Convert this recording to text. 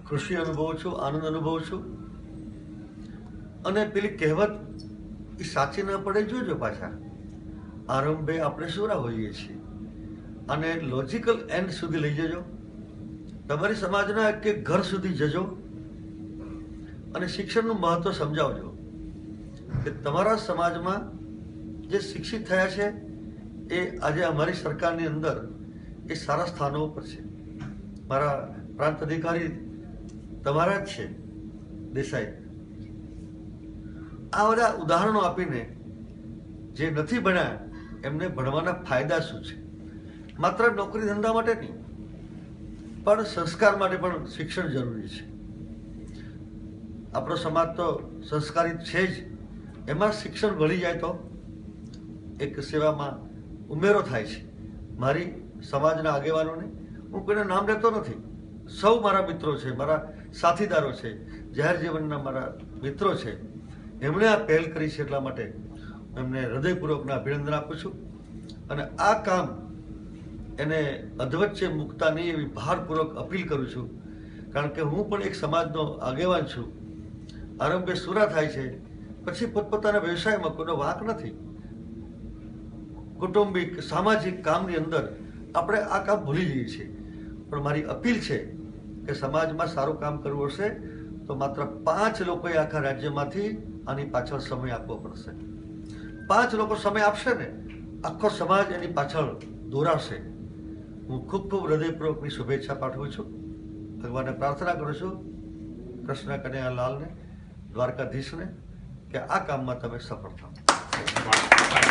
ખુશી અનુભવું છું, આનંદ અનુભવું છું. અને પેલી કહેવત એ સાચી ન પડે જોજો પાછા. આરંભે આપણે સુરા હોઈએ છીએ અને લોજિકલ એન્ડ સુધી લઈ જજો. તમારી સમાજના એક એક ઘર સુધી જજો અને શિક્ષણનું મહત્વ સમજાવજો કે તમારા સમાજમાં જે શિક્ષિત થયા છે એ આજે અમારી સરકારની અંદર એ સારા સ્થાનો ઉપર છે. મારા પ્રાંત અધિકારી તમારા જ છે, દેસાઈ. આ બધા ઉદાહરણો આપીને જે નથી ભણ્યા એમને ભણવાના ફાયદા શું છે. માત્ર નોકરી ધંધા માટે નહીં, પણ સંસ્કાર માટે પણ શિક્ષણ જરૂરી છે. આપણો સમાજ તો સંસ્કારિત છે જ, એમાં શિક્ષણ ભળી જાય તો એક સેવામાં ઉમેરો થાય છે. મારી સમાજના આગેવાનોને હું કોઈનું નામ લેતો નથી, સૌ મારા મિત્રો છે, મારા સાથીદારો છે, જાહેર જીવનના મારા મિત્રો છે. એમણે આ પહેલ કરી છે, એટલા માટે એમને હૃદયપૂર્વકના અભિનંદન આપું છું. અને આ કામ એને અધવચ્ચે મૂકતા નહીં એવી ભારપૂર્વક અપીલ કરું છું. કારણ કે હું પણ એક સમાજનો આગેવાન છું. આરંભે સુરા થાય છે, પછી પોતપોતાના વ્યવસાયમાં કોઈનો વાંક નથી. કૌટુંબિક સામાજિક કામની અંદર આપણે આ કામ ભૂલી જઈએ છીએ. પણ મારી અપીલ છે કે સમાજમાં સારું કામ કરવું હશે તો માત્ર 5 લોકોએ આખા રાજ્યમાંથી આની પાછળ સમય આપવો પડશે. 5 લોકો સમય આપશે ને, આખો સમાજ એની પાછળ દોરાશે. હું ખૂબ ખૂબ હૃદયપૂર્વકની શુભેચ્છા પાઠવું છું. ભગવાનને પ્રાર્થના કરું છું, કૃષ્ણ કનૈયા લાલને, દ્વારકાધીશને, કે આ કામમાં તમે સફળ થાઓ.